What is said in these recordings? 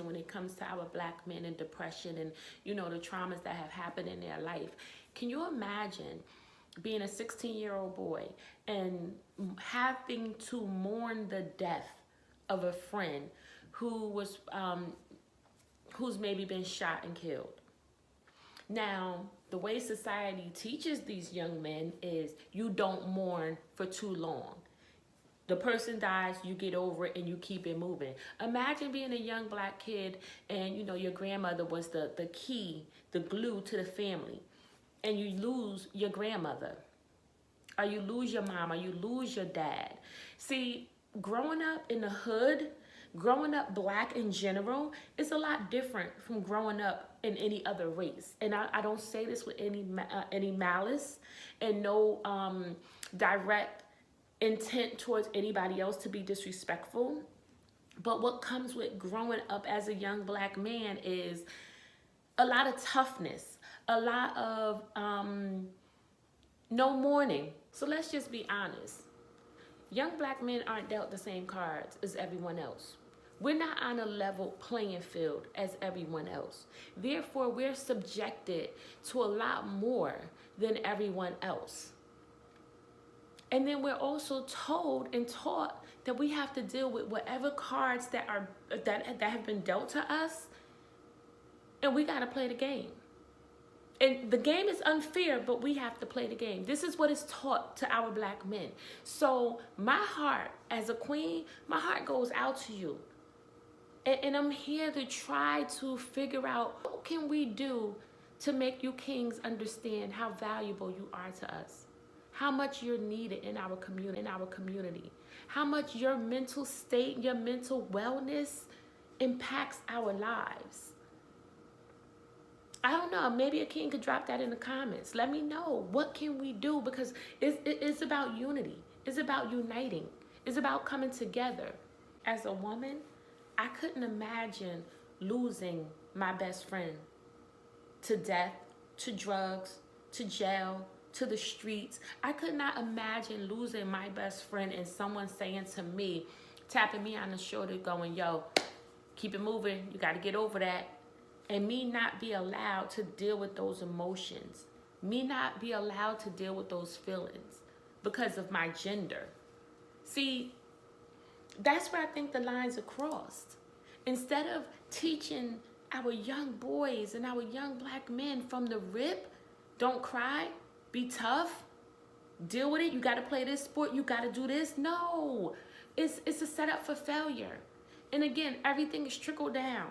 when it comes to our black men and depression and, the traumas that have happened in their life. Can you imagine being a 16-year-old boy and having to mourn the death of a friend who was who's maybe been shot and killed? Now, the way society teaches these young men is you don't mourn for too long. The person dies, you get over it, and you keep it moving. Imagine being a young black kid and, your grandmother was the key, the glue to the family, and you lose your grandmother, or you lose your mom, or you lose your dad. See, growing up in the hood, growing up black in general, is a lot different from growing up in any other race. And I don't say this with any malice and no direct intent towards anybody else to be disrespectful. But what comes with growing up as a young black man is a lot of toughness, a lot of no mourning. So let's just be honest. Young black men aren't dealt the same cards as everyone else. We're not on a level playing field as everyone else. Therefore, we're subjected to a lot more than everyone else. And then we're also told and taught that we have to deal with whatever cards that have been dealt to us, and we got to play the game. And the game is unfair, but we have to play the game. This is what is taught to our black men. So my heart, as a queen, my heart goes out to you. And I'm here to try to figure out what can we do to make you kings understand how valuable you are to us. How much you're needed in our community. How much your mental state, your mental wellness impacts our lives. I don't know, maybe a king could drop that in the comments. Let me know, what can we do? Because it's about unity. It's about uniting. It's about coming together. As a woman, I couldn't imagine losing my best friend to death, to drugs, to jail, to the streets. I could not imagine losing my best friend and someone saying to me, tapping me on the shoulder going, yo, keep it moving, you got to get over that. And me not be allowed to deal with those emotions. Me not be allowed to deal with those feelings because of my gender. See, that's where I think the lines are crossed. Instead of teaching our young boys and our young black men from the rip, don't cry, be tough, deal with it, you got to play this sport, you got to do this. No, it's a setup for failure. And again, everything is trickled down.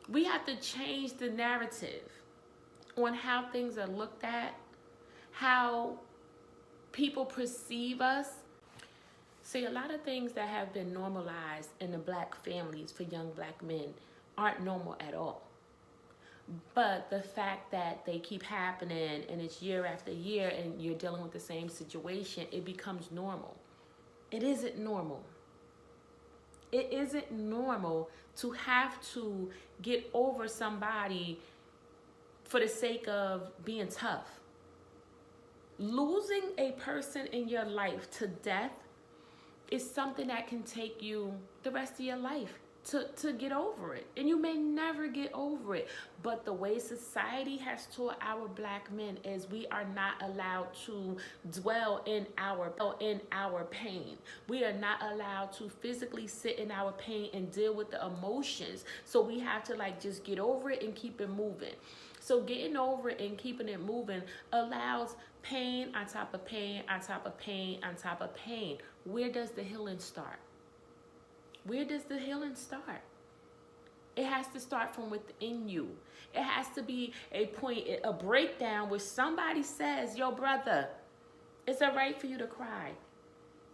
We have to change the narrative on how things are looked at, how people perceive us. See, a lot of things that have been normalized in the black families for young black men aren't normal at all. But the fact that they keep happening and it's year after year and you're dealing with the same situation, it becomes normal. It isn't normal. It isn't normal to have to get over somebody for the sake of being tough. Losing a person in your life to death is something that can take you the rest of your life to get over it. And you may never get over it. But the way society has taught our black men is we are not allowed to dwell in our pain. We are not allowed to physically sit in our pain and deal with the emotions. So we have to just get over it and keep it moving. So getting over it and keeping it moving allows pain on top of pain on top of pain on top of pain. Where does the healing start? Where does the healing start? It has to start from within you. It has to be a point, a breakdown where somebody says, yo, brother, it's all right for you to cry.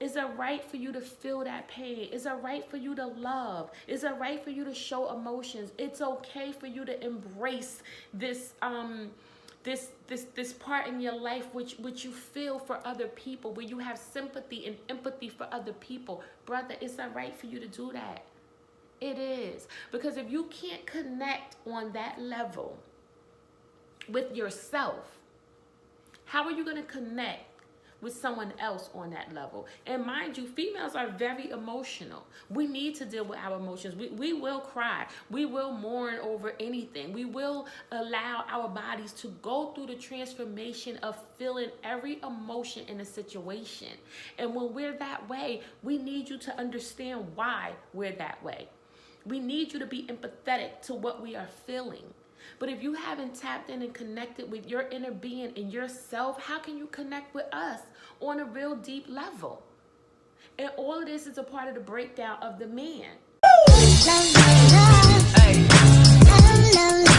It's all right for you to feel that pain. It's all right for you to love. It's all right for you to show emotions. It's okay for you to embrace this part in your life which you feel for other people, where you have sympathy and empathy for other people. Brother, it's all right for you to do that. It is. Because if you can't connect on that level with yourself, how are you going to connect with someone else on that level. And mind you, females are very emotional. We need to deal with our emotions. We will cry. We will mourn over anything. We will allow our bodies to go through the transformation of feeling every emotion in a situation. And when we're that way, we need you to understand why we're that way. We need you to be empathetic to what we are feeling. But if you haven't tapped in and connected with your inner being and yourself, how can you connect with us on a real deep level? And all of this is a part of the breakdown of the man. Hey.